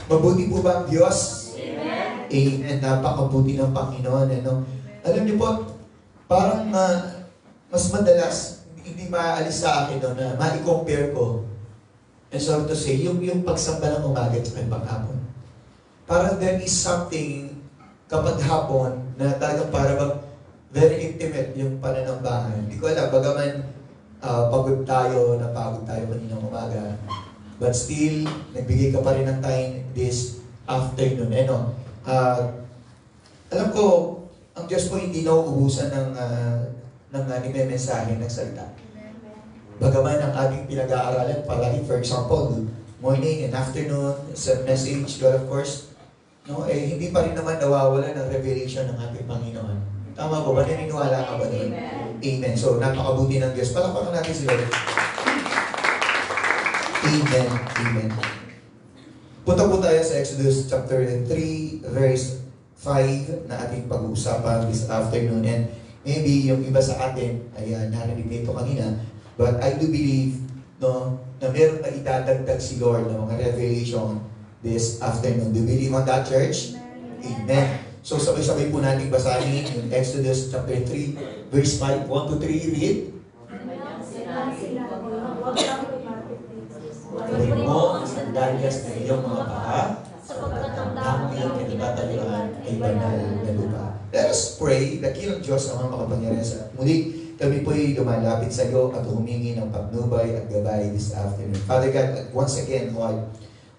Mabuti po ba ang Diyos? Amen. Amen. Napakabuti ng Panginoon. Ano? Alam niyo po, parang mas madalas, hindi maalis sa akin na ma-compare ko. And so to say, yung pagsamba ng umaga at yung paghapon. Parang there is something kapag hapon na talagang parang very intimate yung pananambahan. Hindi ko alam, bagaman napagod tayo kaninang umaga. But still, nagbigay ka pa rin ng time this afternoon. Alam ko, ang Diyos po hindi nauubusan ng mensahe ng salita. Bagaman ang ating pinag-aaralan palagi, for example, morning and afternoon, sa message, God of course, hindi pa rin naman nawawala ng revelation ng ating Panginoon. Tama ba? Naniniwala ka ba doon? Amen. So, napakabuti ng Diyos. Palakpakan natin si Lord. Amen. Amen. Punta po tayo sa Exodus chapter 3, verse 5 na ating pag-uusapan this afternoon. And maybe yung iba sa atin ay narinig nito kanina, but I do believe na meron na itadagdag si Lord ng mga revelation this afternoon. Do you believe on that, church? Amen. So sabay-sabay po natin basahin yung Exodus chapter 3, verse 5. 1 to 3, read. Gawin mo ang sandalyas ng iyong mga paa, sapagkat ang iyong kinatatayuan ay banal na lupa. Let us pray, dakilang Diyos ang mga makapangyarihan sa muli. Kami po'y lumalapit sa iyo at humingi ng patnubay at gabay this afternoon. Father God, once again, Lord,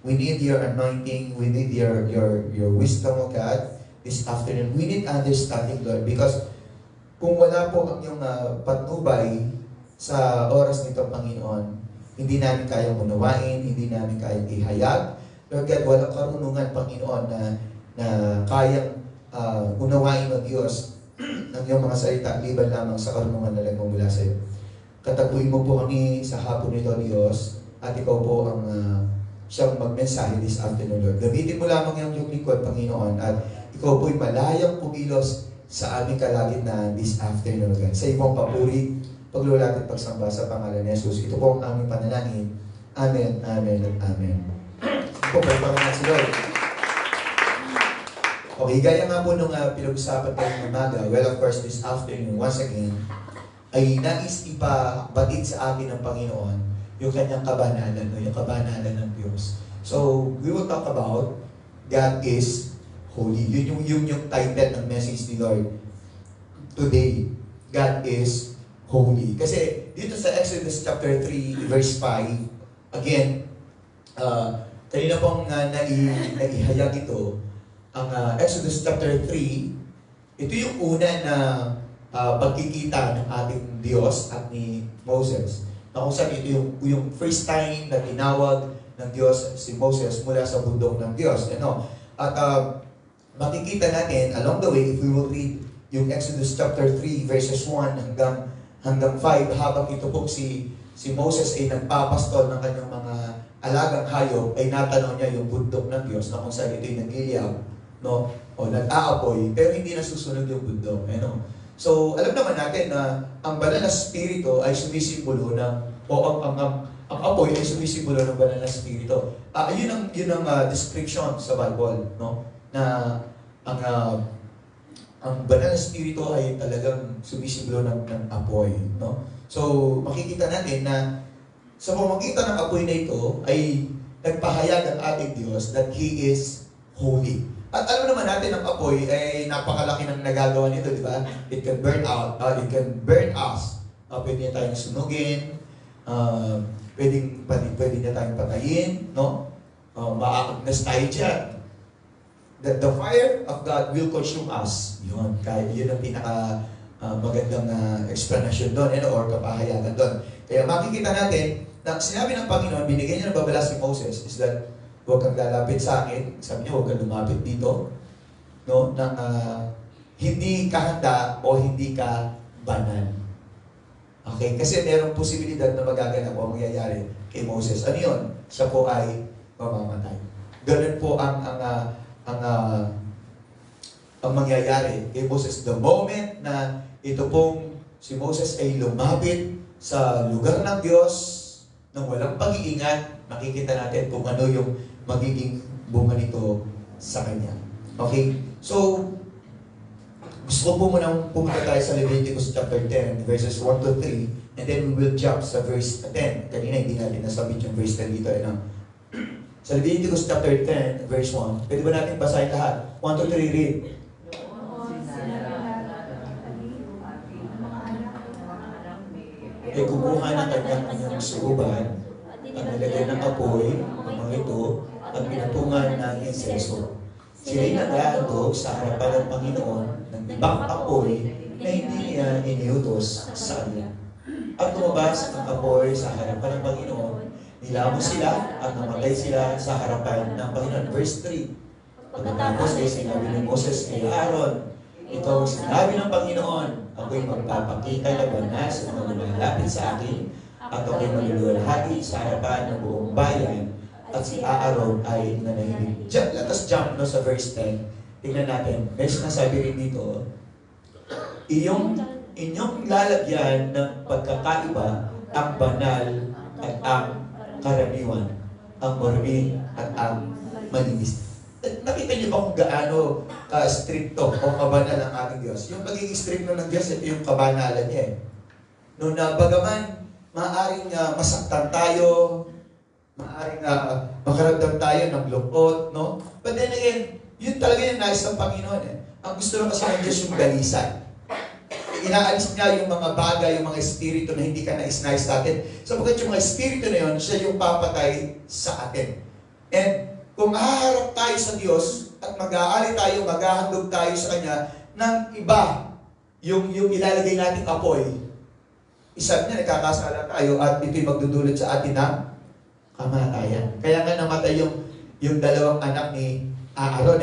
we need your anointing, we need your wisdom, O God, this afternoon. We need understanding, Lord, because kung wala po ang iyong patnubay sa oras nito, Panginoon, hindi namin kayang unawain, hindi namin kayang ihayag. Lord God, walang karunungan, Panginoon, na kayang unawain ng Diyos ng iyong mga salita, liban lamang sa karunungan na lang mula sa iyo. Kataguin mo po kami sa hapon nito, Diyos, at ikaw po ang siyang magmensahe this afternoon, Lord. Gamitin mo lamang yung lingkod, Panginoon, at ikaw po'y malayang pumilos sa aming kalagitnaan this afternoon, God. Sa iyong papuri, paglulat at pagsamba sa pangalan ni Jesus. Ito po ang aming panalangin. Amen, amen, at amen. Ito po, pagpakangan si Lord. Okay, gaya nga po nung pinag-usapan tayo ng umaga, well, of course, this afternoon, once again, ay nais ipabatid sa akin ng Panginoon yung kanyang kabanalan, yung kabanalan ng Diyos. So, we will talk about God is holy. Yun yung title ng message ni Lord today. God is holy. Kasi dito sa Exodus chapter 3, verse 5, again, kanina pong naihayag ito, ang Exodus chapter 3, ito yung una na pagkikita ng ating Diyos at ni Moses. Na kung saan ito yung first time na tinawag ng Diyos si Moses mula sa bundok ng Diyos. At makikita natin along the way, if we will read yung Exodus chapter 3, verses 1 hanggang 5, habang ito po si Moses ay nagpapastol ng kanyang mga alagang hayop, ay natanaw niya yung bundok ng Diyos na kung saan ito'y nagliliyab, o nag-aapoy, pero hindi nasusunod yung bundok. So, alam naman natin na ang banal na spirito ay sumisimbolo ng, ang apoy ay sumisimbolo ng banal na spirito. Yun ang description sa Bible, na ang banal na spirito ay talagang sumisimbolo ng apoy, So, makikita natin na sa pamamagitan ng apoy na ito ay nagpahayag ang ating Diyos that He is holy. At alam naman natin ang apoy ay napakalaki ng nagagawa nito, di ba? It can burn out, it can burn us. Pwede niya tayong sunugin, pwede niya tayong patayin, maaagnas tayo dyan. The fire of God will consume us. Yun ang pinaka magandang explanation doon, or kapahayagan doon. Kaya makikita natin na sinabi ng Panginoon, binigyan niya ng babala si Moses, is that huwag kang lalapit sa akin. Sabi niya, huwag kang lumapit dito. Nang hindi ka handa o hindi ka banal. Okay? Kasi merong posibilidad na magaganap o mangyayari kay Moses. Ano yun? Siya po ay mamamatay. Ganun po ang mangyayari kay Moses. The moment na ito pong si Moses ay lumapit sa lugar ng Diyos nang walang pag-iingat, makikita natin kung ano yung magiging bunga nito sa Kanya. Okay? So, gusto ko po munang pumunta tayo sa Leviticus chapter 10, verses 1 to 3, and then we will jump sa verse 10. Kanina hindi natin nasabit yung verse 10 dito. Sa Leviticus chapter 10, verse 1, pwede ba natin basahin lahat? 1 to 3, read. Ay kumuha ng kanyang suuban at nilagay ng apoy ng mga ito at pinatungan ng insenso. Sila'y nag-aandog sa harapan ng Panginoon ng ibang apoy na hindi niya iniutos sa kanila. At lumabas ang apoy sa harapan ng Panginoon, nilamo sila at namatay sila sa harapan ng Panginoon. Verse 3. Pagkatapos ay sinabi ni Moses kay Aaron, ito ang sinabi ng Panginoon, ako'y magpapakita laban sa mga lumalapit sa akin at ako'y maluluwalhati sa harapan ng buong bayan at si Aaron ay nanahimik. Let us jump sa verse 10. Tingnan natin. May sinasabi rin dito, inyong lalagyan ng pagkakaiba ang banal at ang karaniwan, ang marumi at ang malinis. Nakita niyo ba kung gaano stricto o kabanal ang ating Diyos? Yung pagiging stricto ng Diyos, ito yung kabanalan niya. No, na bagaman, maaaring masaktan tayo, maaaring makaramdam tayo ng lungkot, no? But then again, yun talaga yung nais ng Panginoon. Ang gusto lang kasi ng Diyos yung galisan. Inaalis niya yung mga bagay, yung mga espiritu na hindi ka nais-nais sa atin. Sapagkat yung mga espiritu na yun, siya yung papatay sa atin. And kung haharap tayo sa Diyos at mag-aali tayo, maghahandog tayo sa Kanya ng iba, yung ilalagay nating apoy, isa niya, nagkakasala tayo at ito'y magdudulot sa atin ng kamatayan. Kaya nga namatay yung dalawang anak ni Aaron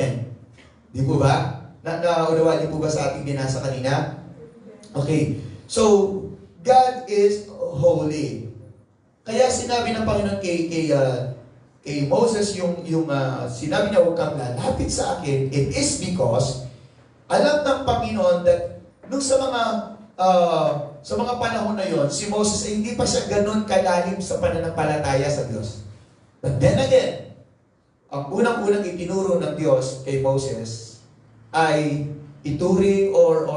Di po ba? Naunawa niyo po ba sa ating binasa kanina? Okay. So, God is holy. Kaya sinabi ng Panginoon kay Moses yung sinabi niya, huwag kang lalapit sa akin, it is because alam ng Panginoon that nung sa mga panahon na yon, si Moses ay hindi pa siya ganun kalalim sa pananampalataya sa Diyos. But then again, ang unang-unang itinuro ng Diyos kay Moses ay ituring or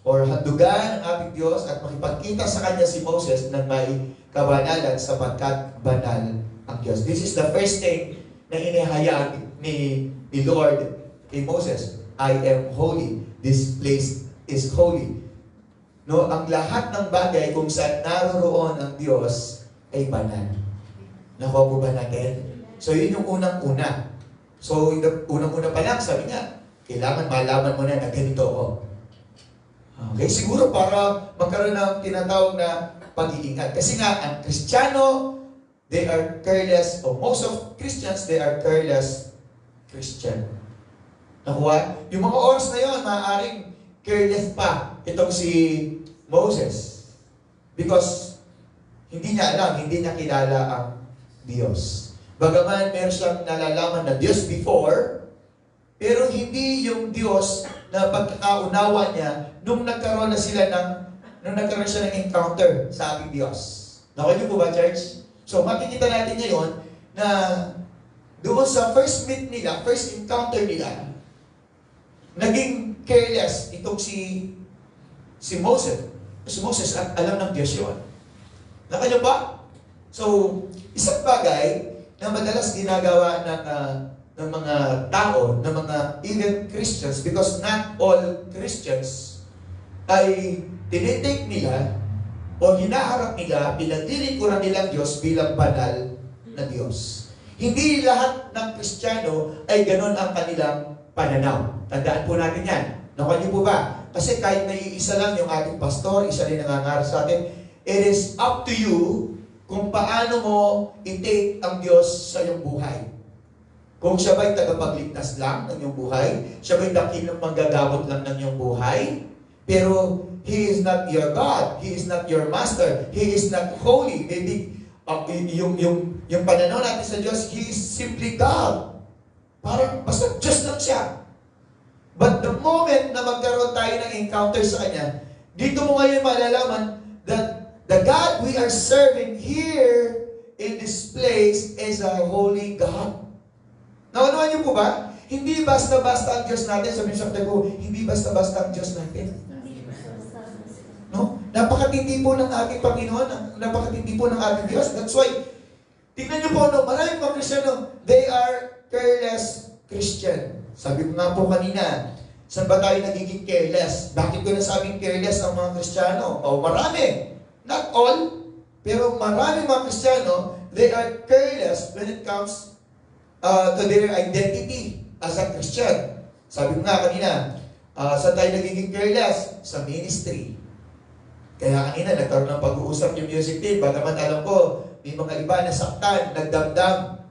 handugan ang ating Diyos at makipagkita sa kanya si Moses ng may kabanalan sapagkat banal ang Diyos. This is the first thing na inihayag ni Lord kay Moses. I am holy. This place is holy. No, ang lahat ng bagay kung saan naroroon ang Diyos ay banal. Nakuha po ba natin? So, yun yung unang-una. So, unang-una pa lang, sabi niya, kailangan malaman mo na ganito ako. Okay, siguro para magkaroon ng tinatawag na pag-iingat. Kasi nga, ang Kristiyano, they are careless, or most of Christians, they are careless Christian. Nakuha? Yung mga oras na yun, maaaring careless pa itong si Moses. Because hindi niya alam, hindi niya kilala ang Diyos. Bagaman meron siyang nalalaman na Diyos before, pero hindi yung Diyos na pagkakaunawa niya nung nagkaroon siya ng encounter sa ating Diyos. Nakuha niyo po ba, church? So, makikita natin ngayon na doon sa first meet nila, first encounter nila, naging careless itong si Moses. Si Moses, at alam ng Diyos yun. Nakanya ba? So, isang bagay na madalas ginagawa ng mga tao, ng mga even Christians, because not all Christians ay tinitake nila o hinaharap nila, pinaglilingkuran nilang Diyos bilang banal na Diyos. Hindi lahat ng Kristiyano ay ganon ang kanilang pananaw. Tandaan po natin yan. Nakuha niyo po ba? Kasi kahit na iisa lang yung ating pastor, isa rin nangangaral sa atin, it is up to you kung paano mo i-take ang Diyos sa iyong buhay. Kung siya ba'y tagapagligtas lang ng iyong buhay, siya ba'y dakilang manggagamot lang ng iyong buhay, pero He is not your God, He is not your Master, He is not holy. Maybe yung pananaw natin sa Diyos, He is simply God. Parang basta Diyos lang siya. But the moment na magkaroon tayo ng encounter sa Kanya, dito mo ngayon malalaman that the God we are serving here in this place is a holy God. Naunawan niyo po ba? Hindi basta-basta ang Diyos natin. Sabi niyo sa ko, hindi basta-basta ang Diyos natin. No? Napakatindi po ng ating Panginoon, napakatindi po ng ating Diyos. That's why, tingnan niyo po, no, maraming mga Kristiyano, they are careless Christian. Sabi ko nga po kanina, saan ba tayo nagiging careless? Bakit ko nasabing careless ang mga Kristiyano? O marami. Not all, pero marami mga Kristiyano, they are careless when it comes to their identity as a Christian. Sabi ko nga kanina, saan tayo nagiging careless? Sa ministry. Kaya kanina, nagkaroon ng pag-uusap yung music team. Bagaman alam ko, may mga iba na saktan, nagdamdam.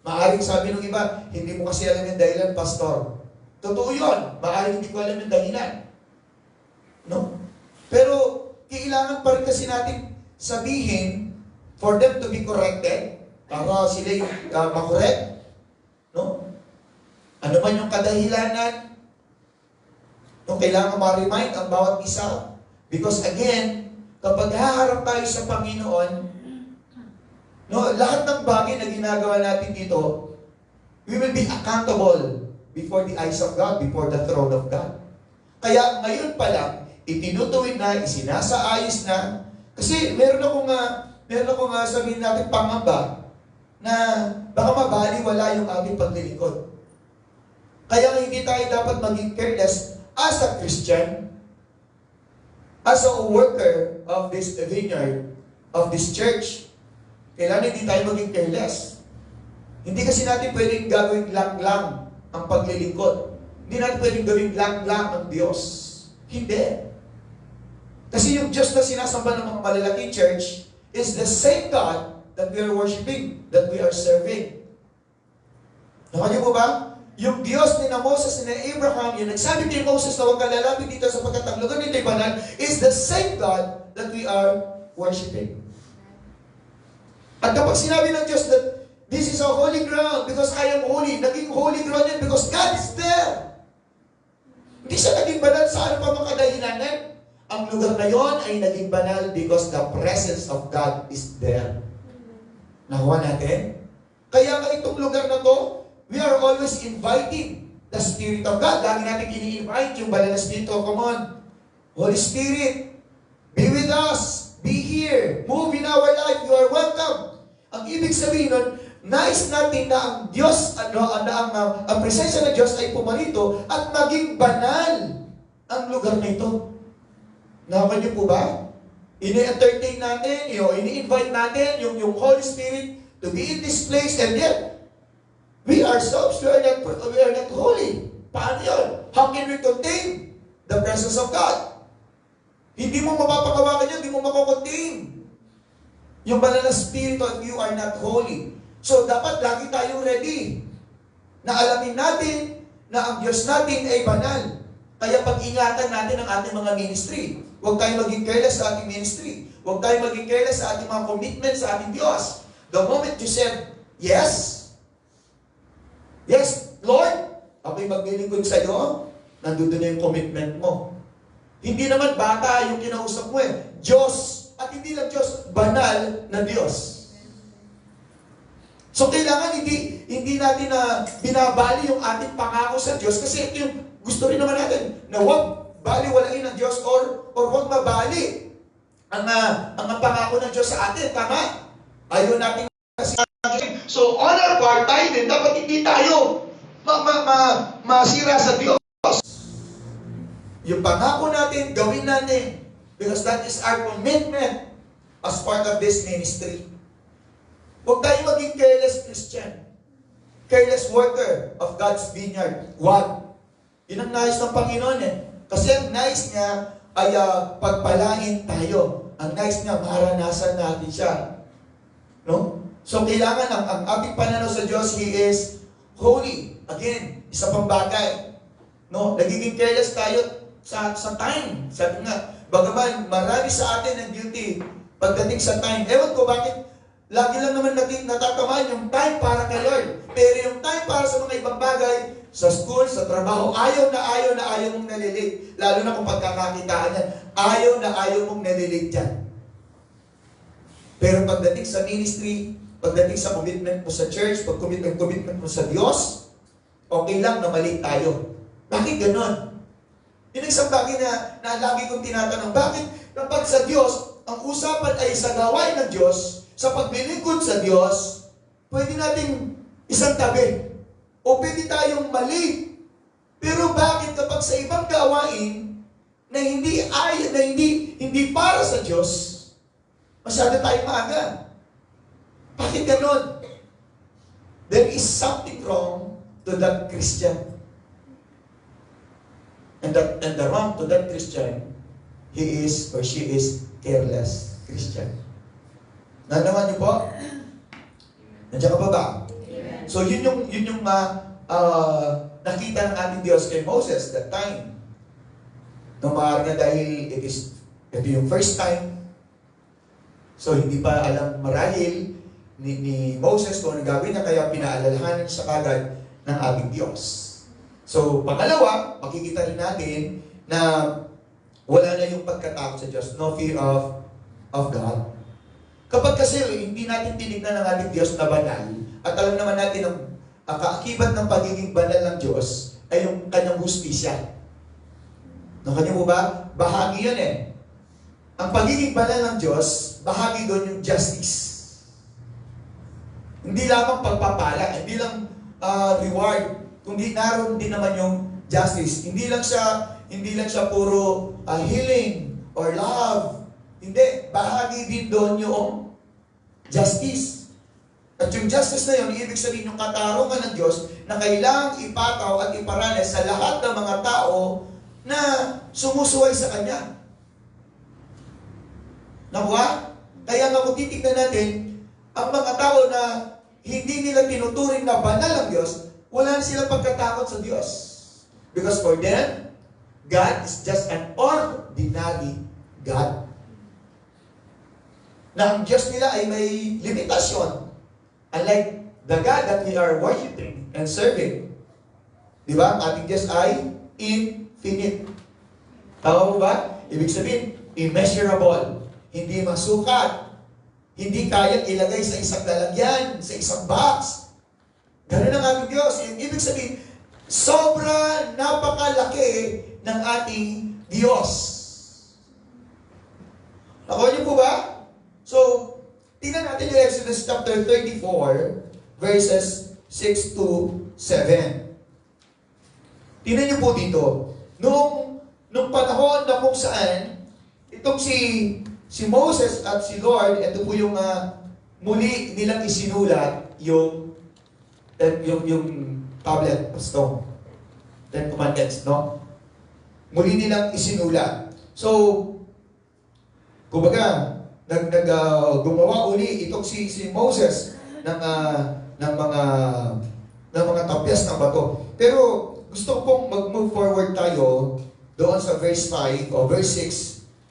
Maaring sabi ng iba, hindi mo kasi alam yung dahilan, pastor. Totoo yun. Maaring hindi ko alam yung dahilan. No? Pero, kailangan pa rin kasi natin sabihin for them to be corrected, para sila makorek. No? Ano man yung kadahilanan, no, kailangan ma-remind ang bawat isa. Because again, kapag haharap tayo sa Panginoon, no, lahat ng bagay na ginagawa natin dito, we will be accountable before the eyes of God, before the throne of God. Kaya ngayon pa lang, itinutuwid na, isinasaayos na, kasi meron akong sabihin natin pangamba, na baka mabaliwala yung ating paglilingkod. Kaya hindi tayo dapat maging careless as a Christian, as a worker of this vineyard, of this church. Kailangan hindi tayo maging careless. Hindi kasi natin pwedeng gawing lang-lang ang paglilingkod. Hindi natin pwedeng gawing lang-lang ang Diyos. Hindi. Kasi yung Diyos na sinasamba ng mga malalaking church is the same God that we are worshiping, that we are serving. Nakanya po ba? Yung Diyos ni Moses, ni Abraham, yung nagsabi kay Moses na huwag ka lalapit dito sapagkat ang lugar nito'y banal, is the same God that we are worshiping. At kapag sinabi ng Diyos that this is a holy ground because I am holy, naging holy ground yan because God is there. Hindi siya naging banal sa ano pa mga kadahilanan. Ang lugar na yon ay naging banal because the presence of God is there. Nakuha natin? Kaya nga itong lugar na to, we are always inviting the Spirit of God. Lagi natin ini-invite yung banal na Espiritu. Come on. Holy Spirit, be with us. Be here. Move in our life. You are welcome. Ang ibig sabihin nun, nais natin na ang Diyos, ang presensya ng Diyos ay pumarito at maging banal ang lugar na ito. Nakakanya niyo po ba? Ini-entertain natin, ini-invite natin yung Holy Spirit to be in this place, and yet, we ourselves, we are not holy. Paano yun? How can we contain the presence of God? Hindi mo mapapagawa yun, hindi mo makocontain yung banal na spirito if you are not holy. So, dapat lagi tayong ready na alamin natin na ang Diyos natin ay banal. Kaya pag-ingatan natin ang ating mga ministry. Huwag tayong maging careless sa ating ministry. Huwag tayong maging careless sa ating mga commitment sa ating Diyos. The moment you said, yes, Lord, ako'y maglilingkod sa iyo, nandun na yung commitment mo. Hindi naman bata yung kinausap mo Diyos. At hindi lang Diyos, banal na Diyos. So kailangan hindi natin na binabali yung ating pangako sa Diyos kasi ito yung gusto rin naman natin na huwag baliwalain ng Diyos or huwag mabali ang pangako ng Diyos sa atin. Tama? Ayaw natin kasi. So on our part, tayo din, dapat hindi tayo masira sa Diyos. Yung pangako natin, gawin natin. Because that is our commitment as part of this ministry. Huwag tayo maging careless Christian. Careless worker of God's vineyard. Huwag. Yun ang nais ng Panginoon Kasi ang nais niya ay pagpalain tayo. Ang nais niya, maranasan natin siya. No? So, kailangan ang ating pananaw sa Diyos, He is holy. Again, isa pang bagay. No? Nagiging careless tayo sa time. Sabi nga, bagaman marami sa atin ang guilty pagdating sa time. Ewan ko bakit lagi lang naman natatamaan yung time para kay Lord. Pero yung time para sa mga ibang bagay, sa school, sa trabaho, ayaw mong nalilig. Lalo na kung pagkakakitaan yan, ayaw mong nalilig dyan. Pero pagdating sa ministry, pagdating sa commitment mo sa church, pag commitment mo sa Diyos, okay lang na mali tayo. Bakit ganon? Yun ang isang bagay na lagi kong tinatanong. Bakit kapag sa Diyos, ang usapan ay sa gawain ng Diyos, sa paglilingkod sa Diyos, pwede nating isang tabi. O pwede tayong mali. Pero bakit kapag sa ibang gawain na hindi para sa Diyos, masyado tayong maaga? Bakit ganon? There is something wrong to that Christian. And the wrong to that Christian, he is or she is careless Christian. Nanaman niyo po? Nandiyan ka pa ba? Amen. So yun yung nakita ng ating Diyos kay Moses that time. No maaaring dahil ito yung first time. So hindi pa alam marahil ni Moses kung ano gagawin niya, kaya pinaalalahanan siya kagad ng ating Diyos. So pangalawa, makikita rin natin na wala na yung pagkatakot sa Diyos, no fear of God. Kapag kasi hindi natin tinignan ng ating Diyos na banal, at alam naman natin ang kaakibat ng pagiging banal ng Diyos ay yung kanyang hustisya. No, kanya mo ba? Bahagi yun eh. Ang pagiging banal ng Diyos, bahagi doon yung justice. Hindi lamang pagpapala, hindi lang reward, kundi naroon din naman yung justice. Hindi lang siya puro healing or love. Hindi, bahagi din doon yung justice. At yung justice na yun, ibig sabihin yung katarungan ng Diyos na kailangang ipataw at iparanas sa lahat ng mga tao na sumusuway sa Kanya. Nakuha? Kaya nga kung titignan natin, ang mga tao na hindi nila tinuturing na banal ang Diyos, wala na silang pagkatakot sa Diyos. Because for them, God is just an ordinary God. Na ang Diyos nila ay may limitasyon. Unlike the God that we are worshiping and serving. Di ba? Ang ating Diyos ay infinite. Tama mo ba? Ibig sabihin, immeasurable. Hindi masukat. Hindi kayang ilagay sa isang lalagyan, sa isang box. Ganun ang ating Diyos. Ibig sabihin, sobra napakalaki ng ating Diyos. Nakuha niyo po ba? So, tingnan natin yung Exodus chapter 34, verses 6 to 7. Tingnan niyo po dito. Nung panahon na kung saan, itong si Moses at si Lord, ito po yung muli nilang isinulat yung tablet of stone. Ten Commandments, no? Muli nilang isinulat. So, kumbaga, gumawa uli itong si Moses ng mga tapyas ng bato. Pero gusto kong mag-move forward tayo doon sa verse 5 o verse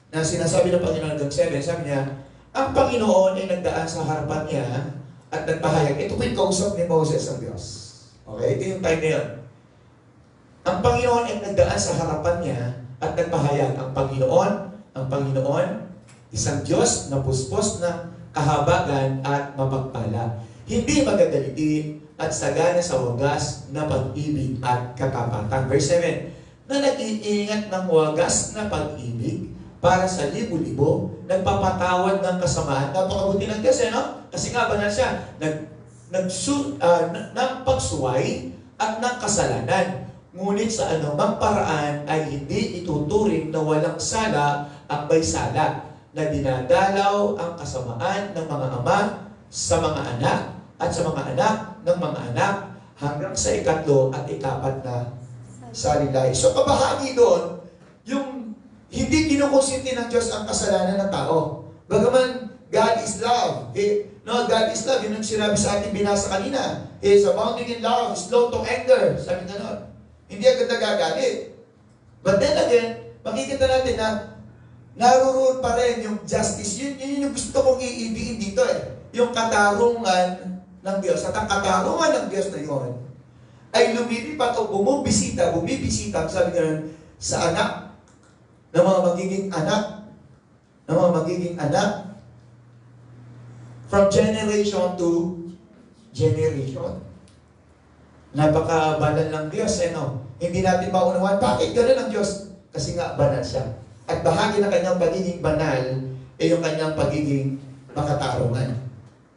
6 na sinasabi ng Panginoon ng 7. Sabi niya, ang Panginoon ay nagdaan sa harapan niya at nagpahayag. Ito po yung kausap ni Moses ang Diyos. Okay? Ito yung time na yun. Ang Panginoon ay nagdaan sa harapan niya at nagpahayag. Ang Panginoon, isang Diyos na puspos na kahabagan at mapagpala. Hindi magagaliti at sagana sa wagas na pag-ibig at katapatan. Verse 7, na nag-iingat ng wagas na pag-ibig para sa libo-libo, nagpapatawad ng kasamaan. Napakabuti ng Diyos, no? Kasi nga banal siya, ng pagsuway at ng kasalanan. Ngunit sa anumang paraan ay hindi ituturing na walang sala ang may sala, na dinadalaw ang kasamaan ng mga ama sa mga anak at sa mga anak ng mga anak hanggang sa ikatlo at ikapat na salilay. So kabahagi doon, yung hindi kinukonsinti ng Diyos ang kasalanan ng tao. Bagaman, God is love. God is love. Yun ang sinabi sa ating binasa kanina. He is abounding in love, slow to anger. Sabi na nun. Hindi agad nagagalit. But then again, makikita natin na naroon pa rin yung justice. Yun yung gusto kong iibiin dito eh. Yung katarungan ng Diyos. At ang katarungan ng Diyos na yun ay lumilipat o bumibisita, sabi nga sa anak, ng mga magiging anak From generation to generation. Napaka-banal ng Diyos, Hindi natin maunawaan, bakit gano'n ang Diyos? Kasi nga, banal siya. At bahagi ng kanyang pagiging banal, yung kanyang pagiging makatarungan.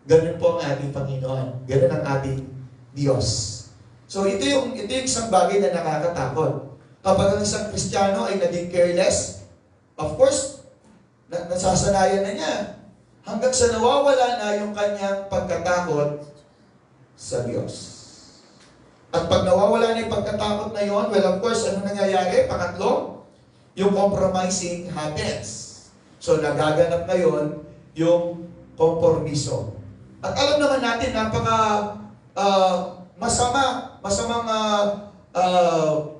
Ganun po ang ating Panginoon. Ganun ang ating Diyos. So, ito yung isang bagay na nakakatakot. Kapag ang isang Kristiyano ay naging careless, of course, nasasanayan na niya. Hanggang sa nawawala na yung kanyang pagkatakot sa Diyos. At pag nawawala na yung pagkatakot na yon, well, of course, ano nangyayari? Pangatlo, yung compromising happens. So, nagaganap ngayon yung kompormiso. At alam naman natin, masamang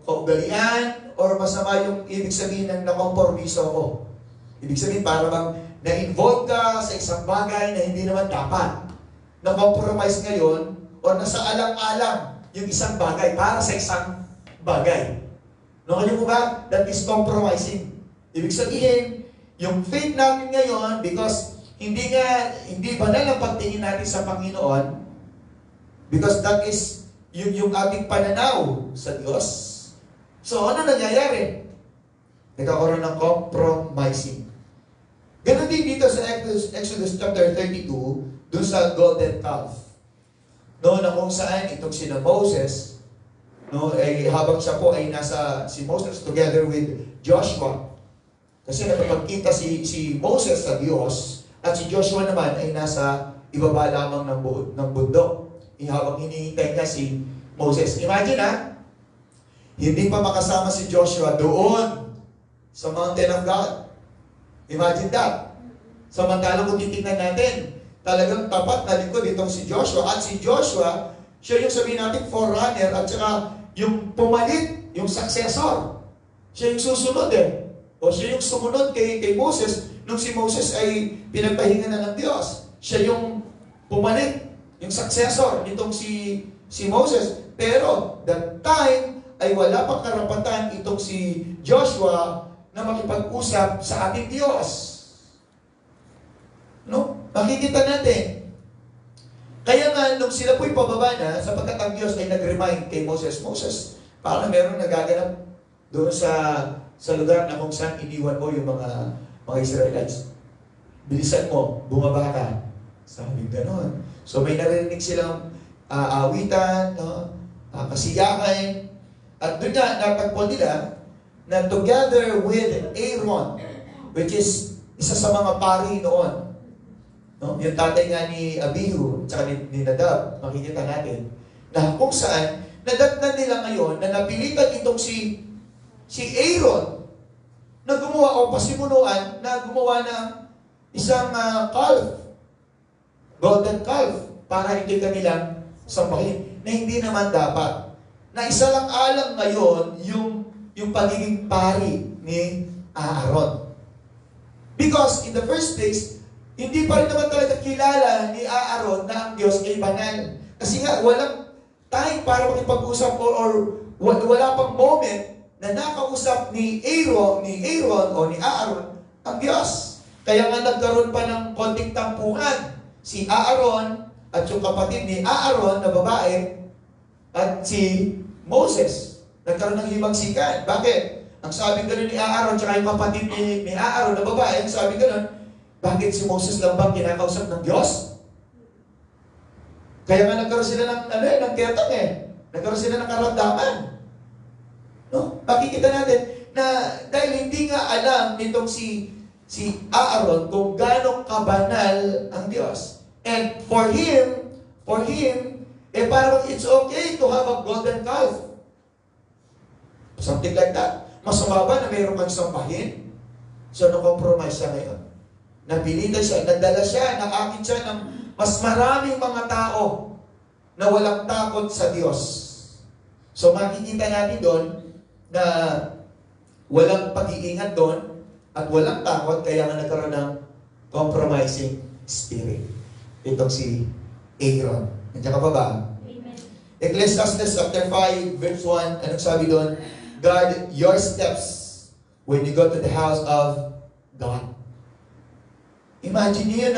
kaugalian or masama yung ibig sabihin ng nakompormiso ko. Ibig sabihin, para bang na-involve ka sa isang bagay na hindi naman dapat. Na-compromise ngayon o nasa alang-alang yung isang bagay para sa isang bagay. Nakalimutan mo ba? That is compromising. Ibig sabihin, yung faith natin ngayon, because hindi banal ang pagtingin natin sa Panginoon, because that is yung ating pananaw sa Diyos. So, ano nangyayari? Nagkakaroon ng compromising. Ganon din dito sa Exodus chapter 32, dun sa golden calf. Na kung saan itong sina Moses, habang siya po ay si Moses together with Joshua. Kasi nakapagkita si Moses sa Diyos, at si Joshua naman ay nasa ibaba lamang ng bundok. Habang hinihintay niya si Moses. Imagine hindi pa makasama si Joshua doon sa mountain of God. Imagine that. Samantalang kung titignan natin, talagang tapat na lingkod itong si Joshua. At si Joshua, siya yung sabihin natin forerunner at saka yung pumalit, yung successor. Siya yung susunod O siya yung sumunod kay Moses nung si Moses ay pinagpahinga na ng Diyos. Siya yung pumalit, yung successor nitong si Moses. Pero that time ay wala pang karapatan itong si Joshua na makipag-usap sa ating Diyos. Makikita natin. Kaya nga, nung sila po'y pababa na, sapagkat ang Diyos ay nag-remind kay Moses, parang meron nagaganap doon sa lugar na kung saan iniwan mo yung mga Israelites. Bilisan mo, bumaba ka. Sabi ganon. So may narinig silang awitan, kasiyakan. At doon nga, natagpuan nila na together with Aaron, which is isa sa mga pari noon, yung tatay nga ni Abihu, tsaka ni Nadab, makikita natin, na kung saan, nadatnan nila ngayon na napilitan itong si Aaron na gumawa o pasimunuan na gumawa ng isang calf, golden calf, para ito'y kanilang sambahin, na hindi naman dapat. Na isa lang alang ngayon yung pagiging pari ni Aaron. Because in the first place, hindi pa rin naman talaga kilala ni Aaron na ang Diyos ay banal. Kasi nga, walang time para makipag-usap or wala pang moment na nakausap ni Aaron o ni Aaron ang Diyos. Kaya nga nagkaroon pa ng konting tampuhan. Si Aaron at yung kapatid ni Aaron na babae at si Moses. Nagkaroon ng himagsikan. Bakit? Ang sabi gano'n ni Aaron at yung kapatid ni Aaron na babae, ang sabi gano'n, bakit si Moses lang bang kinakausap ng Diyos? Kaya nga nagkaroon sila ng ketong Nagkaroon sila ng karamdaman. Makikita natin na dahil hindi nga alam nitong si Aaron kung gano'ng kabanal ang Diyos. And for him, parang it's okay to have a golden calf. Something like that. Masama ba na mayroon kang sambahin? So, na-compromise siya ngayon. Napilitan siya, nadala siya, nakakit siya ng mas maraming mga tao na walang takot sa Diyos. So makikita natin doon na walang pag-iingat doon at walang takot, kaya nga nagkaroon ng compromising spirit. Itong si Aaron. Nandiyan ka pa ba? Amen. Ecclesiastes chapter 5, verse 1, anong sabi doon? Guard your steps when you go to the house of God. Imagine niyo yun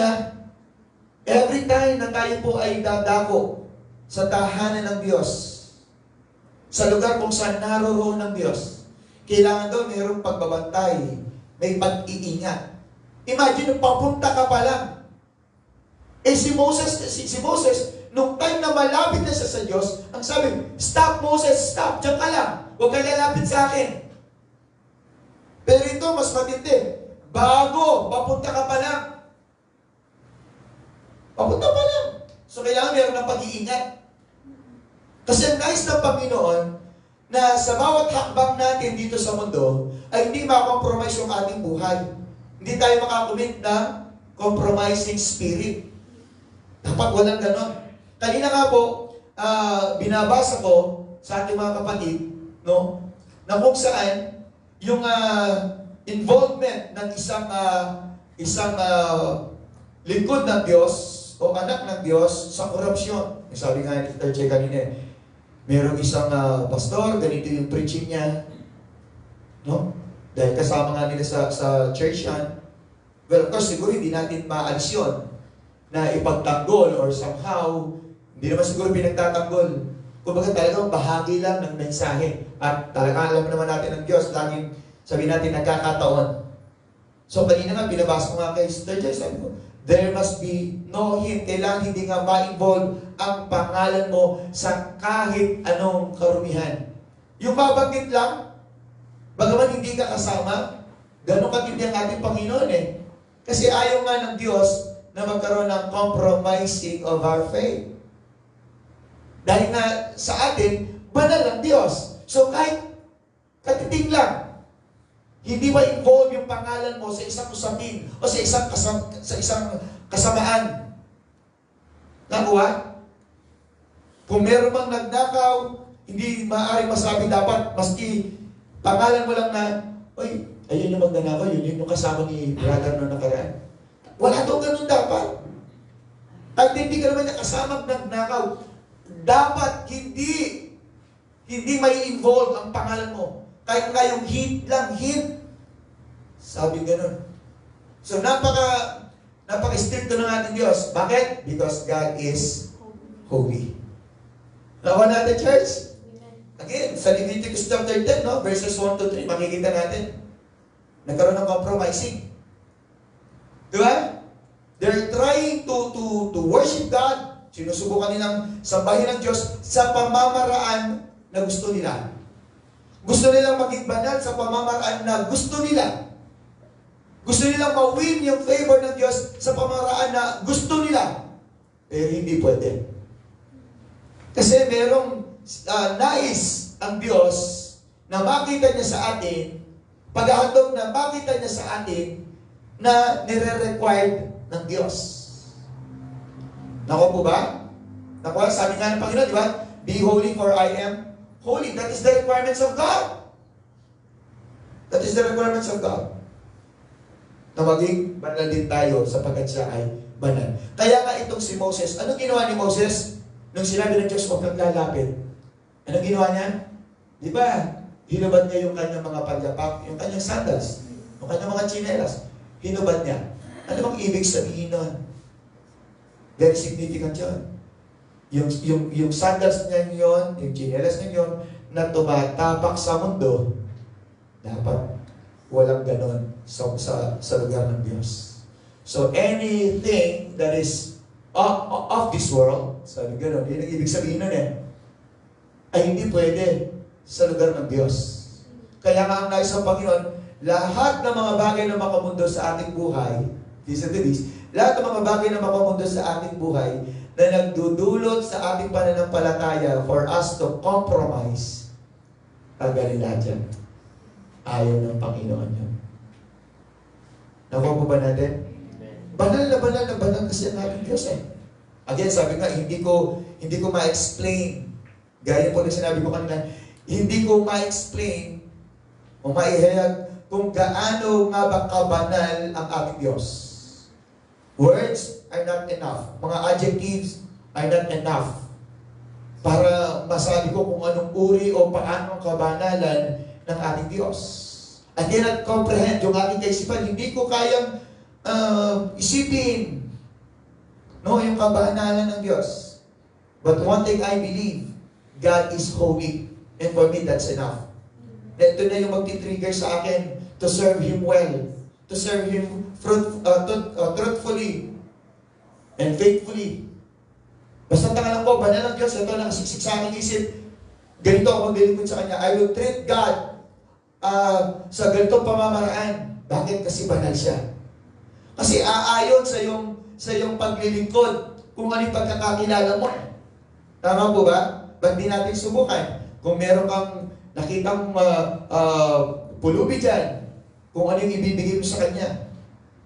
Every time na tayo po ay dadako sa tahanan ng Diyos, sa lugar kung saan naroroon ng Diyos, kailangan doon mayroong pagbabantay, may pag-iingat. Imagine, papunta ka pa lang. Si Moses, nung time na malapit na siya sa Diyos, ang sabi, stop Moses, stop, diyan ka lang. Huwag ka lalapit sa akin. Pero ito, mas matindi. Bago, papunta ka pa lang. Papunta pa lang. So, kailangan meron ng pag-iingat. Kasi ang nais ng Panginoon, na sa bawat hakbang natin dito sa mundo, ay hindi makakompromise yung ating buhay. Hindi tayo makakumit na compromising spirit. Dapat walang ganon. Kanina nga po, binabasa ko sa ating mga kapatid, no, na kung saan yung involvement ng isang lingkod ng Diyos o anak ng Diyos sa korupsyon. Sabi nga ni Terche kanina, merong isang pastor, ganito yung preaching niya, no? Dahil kasama nga nila sa church yan. Well, of course, siguro hindi natin maalis yun na ipagtanggol or somehow, hindi naman siguro pinagtatanggol. Kumbaga talagang bahagi lang ng mensahe. At talagang alam naman natin ng Diyos, laging sabihin natin nagkakataon. So kanina nga, binabasa ko nga kay Sister Jess, sabi ko, there must be no hint. Kailangan hindi nga ma-involve ang pangalan mo sa kahit anong karumihan. Yung babanggit lang, bagaman hindi ka kasama, ganun katindi ang ating Panginoon eh. Kasi ayaw nga ng Diyos na magkaroon ng compromising of our faith. Dahil nga sa atin, banal ang Diyos. So kahit katiting lang, hindi ba involve yung pangalan mo sa isang usapin o sa isang kasamaan? Nakuha? Kung meron bang nagnakaw, hindi maaaring masabi dapat, maski pangalan mo lang na, oy, ayun yung magnanakaw, yun yung kasama ni brother no nakaraan. Wala daw ganun dapat. At hindi ka naman nakasama nagnakaw. Dapat hindi may involve ang pangalan mo. Kahit nga yung hint lang, hint. Sabi ganun. So, napaka-stricto ng ating Diyos. Bakit? Because God is holy. Lawan natin, church. Again, sa Leviticus chapter 10, no? Verses 1 to 3, makikita natin. Nagkaroon ng compromising. Diba? They're trying to worship God. Sinusubukan nilang sambahin ng Diyos sa pamamaraan na gusto nila. Gusto nilang maging banal sa pamamaraan na gusto nila. Gusto nilang ma-win yung favor ng Diyos sa pamamaraan na gusto nila. Pero hindi pwede. Kasi merong nais ang Diyos na makita niya sa atin, pag-ahandog na makita niya sa atin na nire-required ng Diyos. Nakuha po ba? Nakuha, sabi nga ng Panginoon, di ba? Be holy for I am holy. That is the requirements of God. That is the requirements of God. Na maging banal din tayo sapagkat siya ay banal. Kaya nga itong si Moses, anong ginawa ni Moses? Nung sinabi ng Diyos, huwag kang lalapit. Anong ginawa niya? Di ba? Hinubad niya yung kanyang mga palyapak, yung kanyang sandals, yung kanyang mga tsinelas. Hinubad niya. Ano bang ibig sabihin nun? Very significant yun. Yung sandals niya yun, yung tsinelas niya yun, na tumatapak sa mundo, dapat walang ganon sa lugar ng Diyos. So anything that is of this world, sabi ganon, yun ang ibig sabihin nun ay hindi pwede sa lugar ng Diyos. Kaya nga ang nais ng Panginoon, lahat ng mga bagay na makamundo sa ating buhay, listen to this, lahat ng mga bagay na makamundo sa ating buhay na nagdudulot sa ating pananampalataya for us to compromise, tanggalin lahat yan. Ayaw ng Panginoon yun. Nakuha po ba natin? Banal na banal kasi ang ating Diyos eh. Again, sabi nga, hindi ko ma-explain. Gaya po na sinabi ko kanina, hindi ko ma-explain o maihayag kung gaano nga ba kabanal ang ating Diyos. Words are not enough. Mga adjectives are not enough para masabi ko kung anong uri o paano ang kabanalan ng ating Diyos. I cannot comprehend yung ating kaisipan. Hindi ko kayang isipin No, yung kabanalan ng Diyos. But one thing I believe, God is holy. And for me, that's enough. Ito na yung magti-trigger sa akin to serve Him well. To serve Him truthfully and faithfully. Basta tangalan ko, banal ng Diyos, ito nakasiksik sa aking isip. Ganito ako maglilingkod sa Kanya. I will treat God sa ganitong pamamaraan. Bakit? Kasi banal siya. Kasi aayon sa iyong paglilingkod kung ano yung pagkakakilala mo. Tama po ba? Ba't di natin subukan? Kung meron kang nakitang pulubi dyan, kung ano yung ibibigay mo sa Kanya.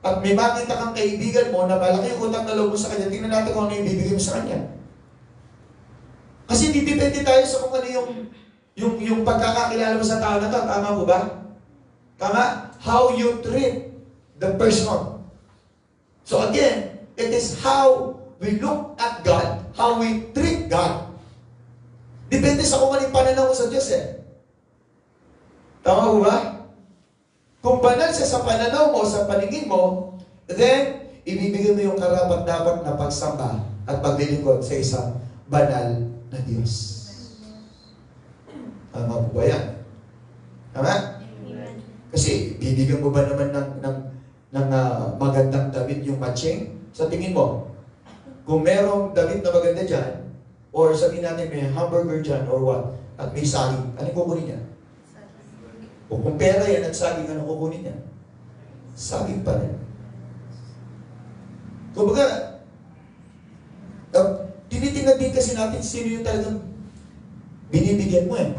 At may makita kang kaibigan mo na malaki yung utang na loob mo sa Kanya, tingnan natin kung ano yung ibibigay mo sa Kanya. Kasi didepende tayo sa kung ano yung pagkakakilala mo sa tao na to. Tama po ba? Tama? How you treat the person. So again, it is how we look at God, how we treat God. Depende sa kung ano yung pananaw mo sa Diyos eh. Tama po ba? Kung banal siya sa pananaw mo, sa paningin mo, then, ibibigay mo yung karapat-dapat na pagsamba at paglilingkod sa isang banal na Diyos. Tama po ba yan? Tama? Kasi, bibigyan mo ba naman ng magandang damit yung matching? Sa tingin mo, kung merong damit na maganda dyan, or sabihin natin may hamburger dyan, or what, at may saging, ano kukunin niya? O kung pera yan at saging, ano kukunin niya? Saging pa rin. Kumbaga, tinitingnan din kasi natin sino yung talagang binibigyan mo eh.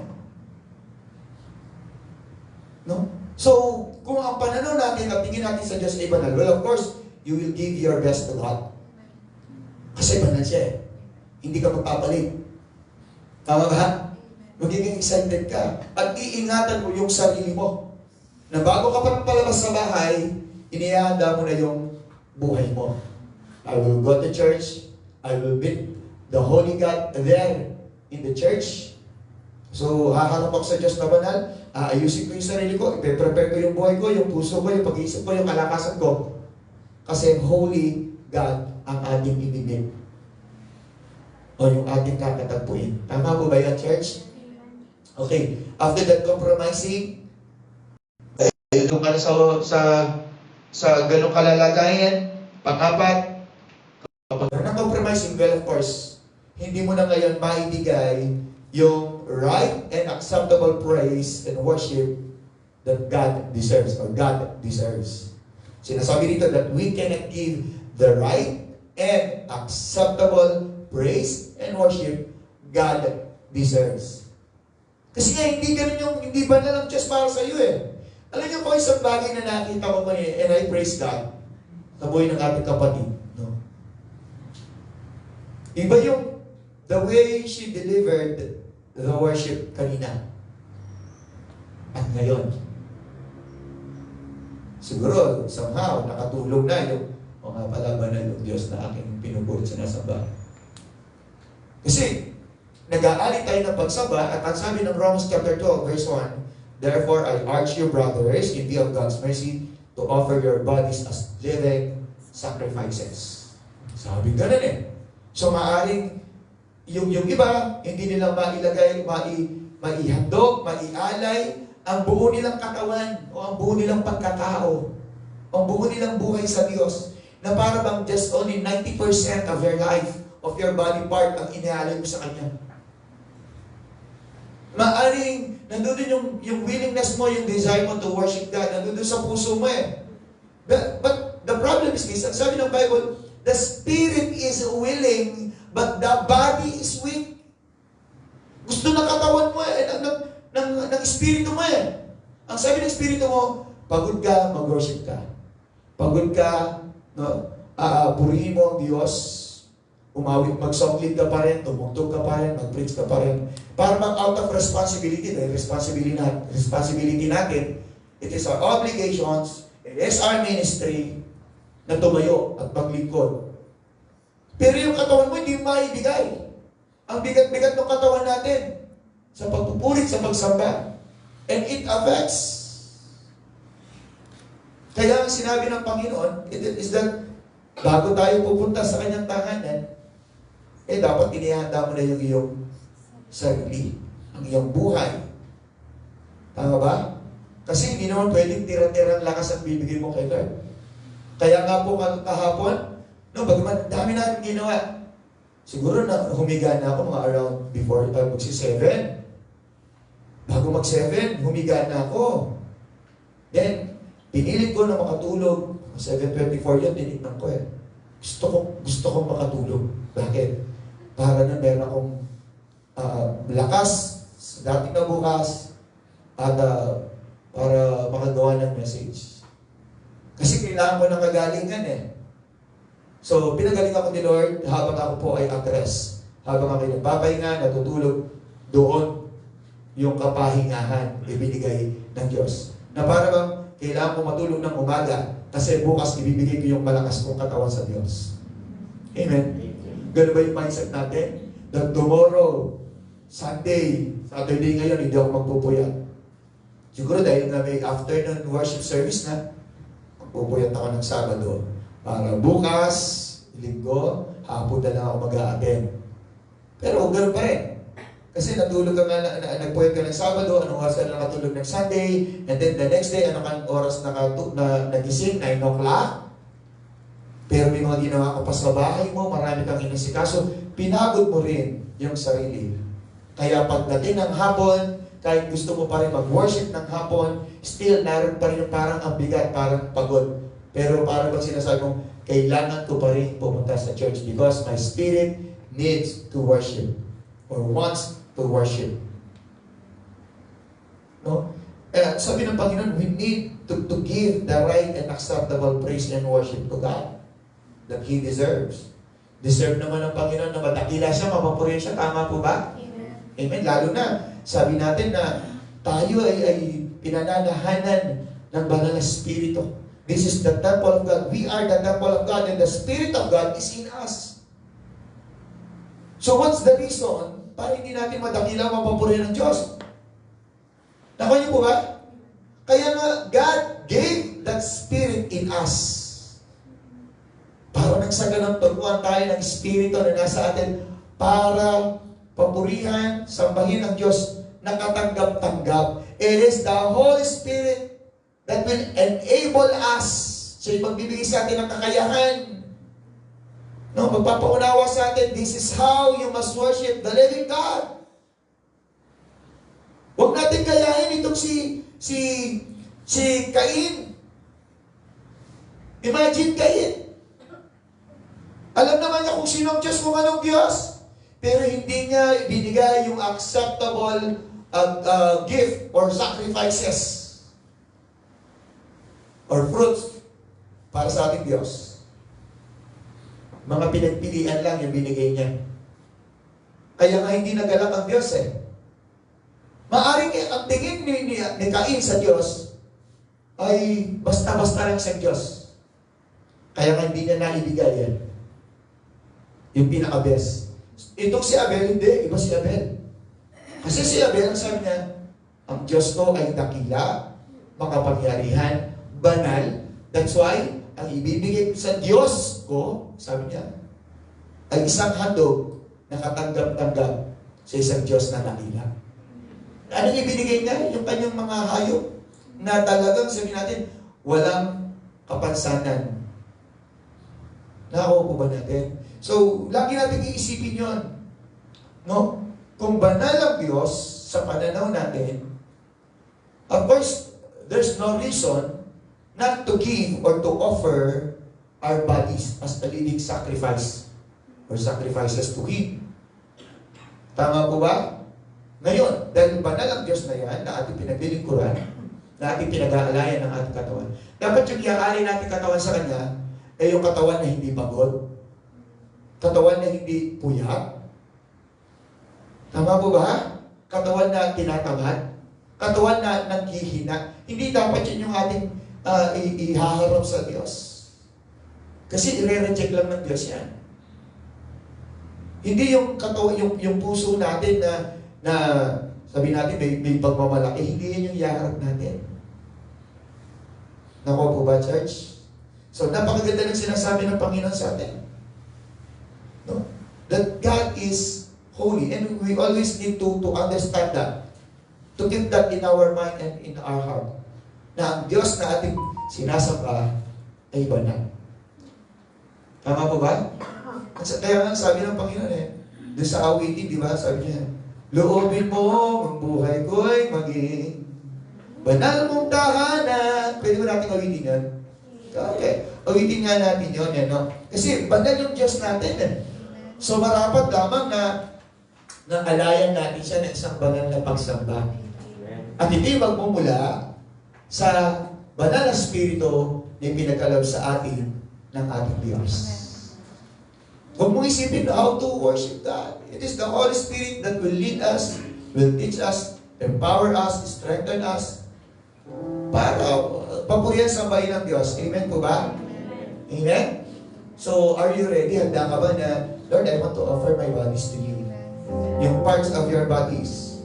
No? So, kung ang pananaw natin at tingin natin sa Diyos ay banal, well, of course, you will give your best to God. Kasi banal siya eh. Hindi ka magpapalit. Tama ba? Magiging excited ka. At iingatan mo yung sarili mo. Na bago ka pa palabas sa bahay, inihanda mo na yung buhay mo. I will go to church. I will meet the Holy God there in the church. So, hahanap ako sa Diyos na banal. Aayusin ko yung sarili ko. I-prepare ko yung buhay ko, yung puso ko, yung pag-iisip ko, yung kalakasan ko. Kasi Holy God ang ating ibibig. O yung ating kakatagpuin. Tama po ba yan, church? Okay. After that compromising, doon ka na sa ganong kalalagayan. Pang-apat, kapag na-compromising, well, of course, hindi mo na ngayon maibigay yung right and acceptable praise and worship that God deserves or God deserves. Sinasabi dito that we cannot give the right and acceptable praise and worship God deserves. Kasi nga, hindi ba na lang just para sa iyo eh. Alam niyo po, isang bagay na nakita ko pa and I praise God sa buhay ng ating kapatid. No? Iba yung the way she delivered the worship kanina. At ngayon, siguro, somehow, nakatulong na yung mga palabanan ng Diyos na aking pinupulot sa nasamba. Kasi, nag-aali tayo ng pagsamba at ang sabi ng Romans chapter 12, verse 1, therefore, I urge you, brothers, in view of God's mercy, to offer your bodies as living sacrifices. Sabi ganun eh. So, maaaring yung iba, hindi nilang mailagay, maihandog, maialay, ang buo nilang katawan o ang buo nilang pagkatao, ang buo nilang buhay sa Diyos, na para bang just only 90% of your life, of your body part, ang inialay mo sa Kanya. Maaring, nandun yung willingness mo, yung desire mo to worship God, nandun sa puso mo eh. But the problem is this, ang sabi ng Bible, the spirit is willing, but the body is weak. Gusto ng katawan mo eh, ng espiritu mo eh. Ang sabi ng espiritu mo, pagod ka, mag-worship ka. Pagod ka, no? Purihin mo ang Diyos, umawit, mag-songlead ka pa rin, tumugtog ka pa rin, mag-preach ka pa rin. Para mag out of responsibility, dahil responsibility natin, it is our obligations, it is our ministry, na tumayo at maglingkod. Pero yung katawan mo, hindi maibigay. Ang bigat-bigat ng katawan natin sa pagpupulit, sa pagsamba. And it affects. Kaya ang sinabi ng Panginoon, it is that Bago tayo pupunta sa kanyang tahanan, dapat inihanda mo na yung iyong sarili, ang iyong buhay. Tama ba? Kasi hindi naman pwedeng tira-tirang lakas ang bibigay mo kay Lord. Kaya nga po kahapon, bagaman dami natin ginawa. Siguro na humiga na ako mga around before magsi-7. Bago mag-7, humiga na ako. Then, pinilit ko na makatulog. 7:24 yun, tinignan ko eh. Gusto kong makatulog. Bakit? Para na meron akong lakas sa dating na bukas at para makagawa ng message. Kasi kailangan ko ng kagalingan eh. So, pinagaling ako ni Lord habang ako po ay at rest. Habang ako nagpapahinga, natutulog, doon yung kapahingahan ibinigay ng Diyos. Na para bang kailangan ko matulog ng umaga kasi bukas ibibigay ko yung malakas kong katawan sa Diyos. Amen? Ganun ba yung mindset natin? That tomorrow, Saturday ngayon, hindi ako magpupuyat. Siguro dahil na may afternoon worship service na, magpupuyat ako ng Sabado. Para bukas, linggo, hapon na lang ako mag-a-attend. Pero ganun pa rin. Kasi natulog ka nga, nagpuyat ka ng Sabado, anong oras ka na nakatulog ng Sunday, and then the next day, anong oras nagising, 9 o'clock. Pero may mga ginawa ka pa sa bahay mo, marami kang inasikaso, pinagod mo rin yung sarili. Kaya pagdating ng hapon, kahit gusto mo pa rin mag-worship ng hapon, still naroon pa rin yung parang ang bigat, parang pagod. Pero para bang sinasabi mong, kailangan ko pa rin pumunta sa church because my spirit needs to worship or wants to worship. No? Sabi ng Panginoon, we need to give the right and acceptable praise and worship to God that He deserves. Deserve naman ng Panginoon na madakila siya, mapapurihan siya. Tama po ba? Amen. Amen. Lalo na, sabi natin na tayo ay pinananahanan ng banal na Espiritu. This is the temple of God. We are the temple of God and the Spirit of God is in us. So what's the reason para hindi natin madakila mapapurihan ng Diyos? Nakuha niyo po ba? Kaya nga, God gave that Spirit in us. Para nagsaganang turuan tayo ng Espiritu na nasa atin para papurihan, sambahin ang Diyos na katanggap-tanggap. It is the Holy Spirit that will enable us. Siya magbibigay sa atin ng kakayahan. No, magpapaunawa sa atin, this is how you must worship the living God. Huwag natin gayahin itong si Cain. Imagine Cain. Alam naman niya kung sino ang Diyos, kung anong Diyos. Pero hindi niya ibinigay yung acceptable gift or sacrifices or fruits para sa ating Diyos. Mga pinagpilian lang yung binigay niya. Kaya nga hindi nagalak ang Diyos eh. Maaring ang tingin ni Cain sa Diyos ay basta-basta lang sa Diyos. Kaya nga hindi niya naibigay yan. Yung pinaka-best. Itong si Abel, hindi. Iba si Abel. Kasi si Abel, ang sabi niya, ang Diyos ko ay dakila, makapangyarihan, banal. That's why, ang ibibigay sa Diyos ko, sabi niya, ay isang handog na katanggap-tanggap sa isang Diyos na dakila. Anong ibinigay niya? Yung kanyang mga hayop na talagang, sabi natin, walang kapansanan. Nakakuha po ba natin? So, lagi natin iisipin yun. No? Kung banal ang Diyos sa pananaw natin, of course, there's no reason not to give or to offer our bodies as a living sacrifice or sacrifices to Him. Tama po ba? Ngayon, dahil banal ang Diyos na yan, na ating pinaglilingkuran, na ating pinag-aalayan ng ating katawan, dapat yung iaalay natin katawan sa Kanya, ay yung katawan na hindi pagod, katawan na hindi puyat. Tama po ba? Katawan na tinatamad, katawan na naghihina. Hindi dapat yun yung ating ihaharap sa Diyos. Kasi i-reject lang ng Diyos yan. Hindi yung katawan, yung puso natin na sabi natin may pagmamalaki, hindi yan yung ihaharap natin. Nakuha po ba, church? So, napakaganda ng sinasabi ng Panginoon sa atin. No? That God is holy. And we always need to understand that. To keep that in our mind and in our heart. Na ang Diyos na ating sinasamba ay banal. Tama po ba? Kaya nga sabi ng Panginoon doon sa awitin, di ba? Sabi niya, loobin mo ang buhay ko'y maging banal mong tahanan. Pwede ba natin awitin yan? Okay. Awitin nga natin yun. No? Kasi banal yung Diyos natin. So marapat lamang na alayan natin siya ng isang banal na pagsamba. At ito'y magmumula sa banal na spirito na pinagkaloob sa atin ng ating Diyos. Huwag mong isipin how to worship God. It is the Holy Spirit that will lead us, will teach us, empower us, strengthen us, para papurihan sa bayan ng Diyos. Amen po ba? Amen? So, are you ready? Handa ka ba na, Lord, I want to offer my bodies to you. Yung parts of your bodies.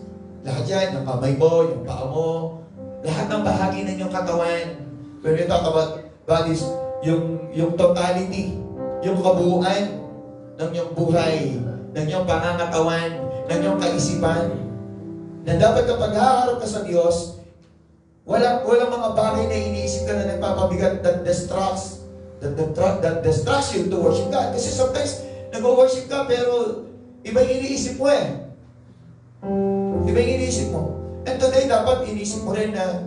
Lahat yan, yung kamay mo, yung paa mo, lahat ng bahagi ng iyong katawan. When we talk about bodies, yung totality, yung kabuuan ng iyong buhay, ng iyong pangangatawan, ng iyong kaisipan, na dapat kapag haharap ka sa Diyos, walang mga bagay na iniisip ka na nagpapabigat that distracts you to worship God. Kasi sometimes, nag-worship ka, pero iba yung iniisip mo Iba yung iniisip mo. And today, dapat iniisip mo rin na,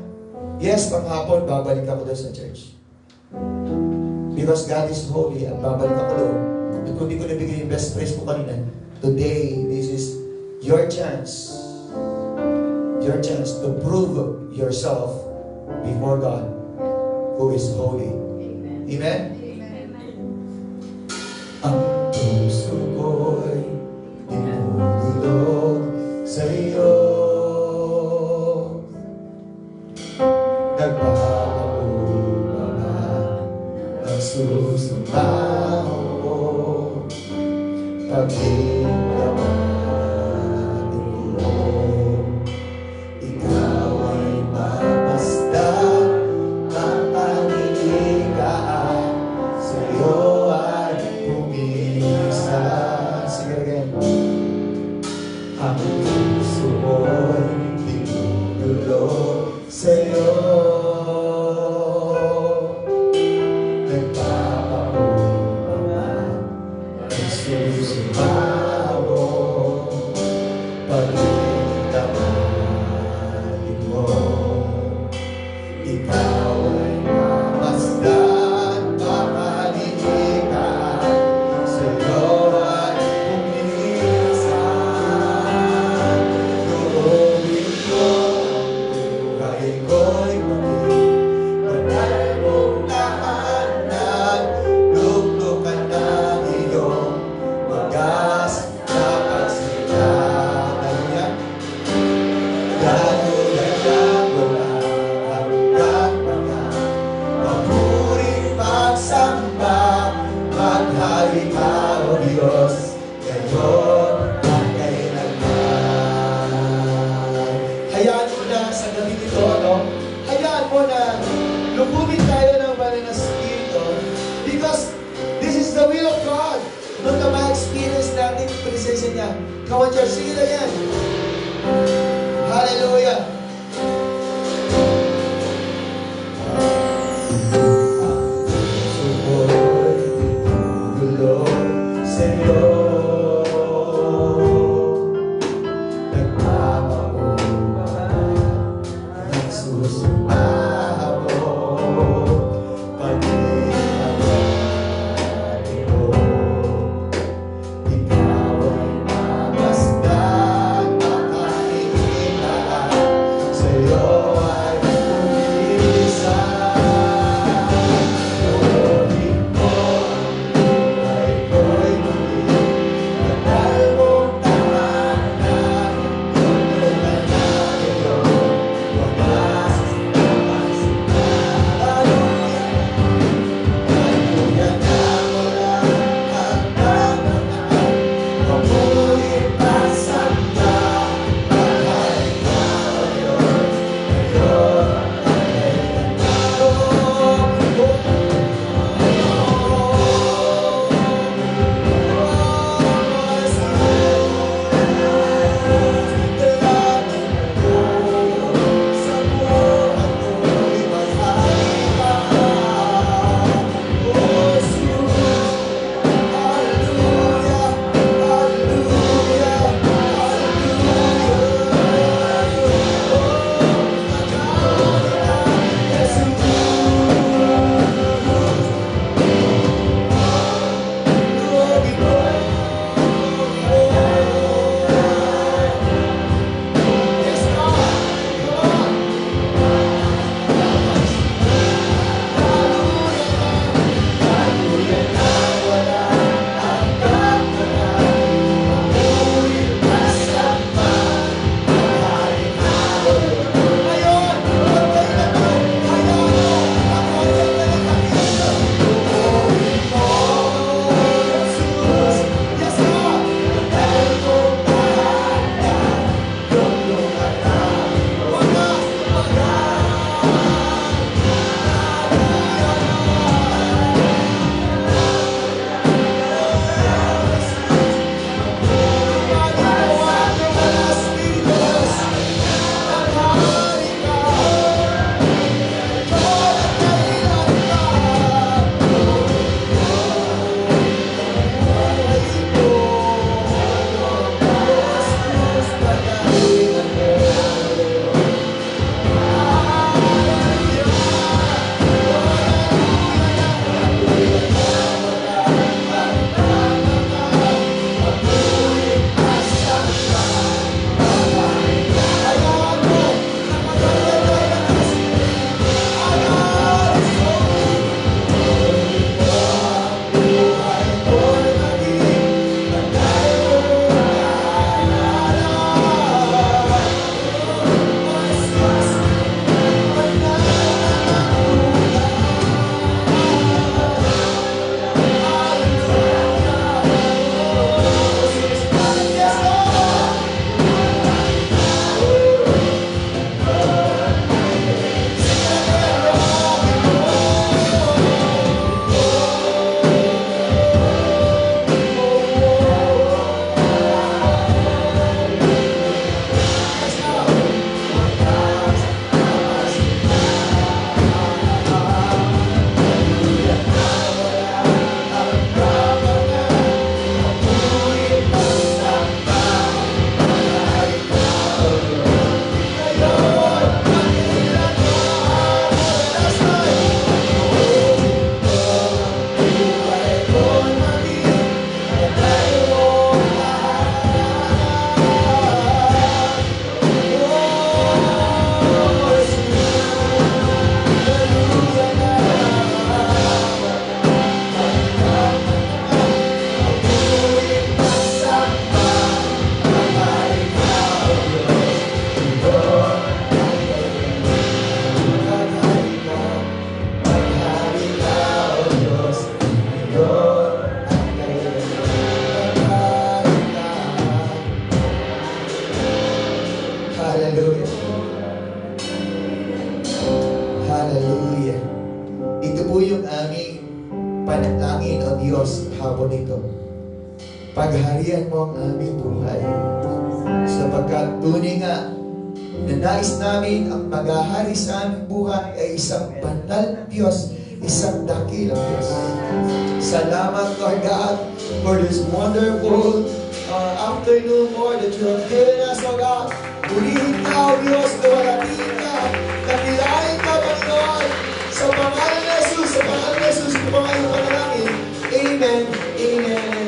yes, panghapon, babalik ako doon sa church. Because God is holy at babalik ako doon. At kung di ko nabigay yung best praise ko kanina, today, this is your chance. Your chance to prove yourself before God who is holy. Amen? Ang puso ko'y dinudulog sa iyo. Nagpapababa ang susuntaw mo. Pag-inamatin mo, ikaw ay mamasdan. Ang pangiligaan sa iyo ay pumisan. Sige again. Ang puso mo'y dinudulog sa iyo. Come on, church, sing it again. Hallelujah. Hallelujah. Ito po yung aming panalangin o Diyos hapon ito. Pagharian mo ang aming buhay. Sapagkat tunay nga na nais namin ang maghahari sa aming buhay ay isang banal na Diyos, isang dakilang Diyos. Salamat, Lord God, for this wonderful afternoon, Lord, that you have given us, O God. Purihin ka, O Diyos, nawalatiin ka, nakilain ka, Panginoon, sa pangalan ni Jesus, sa pangalan ni Jesus, sa pangalan ng panalangin. Amen, amen.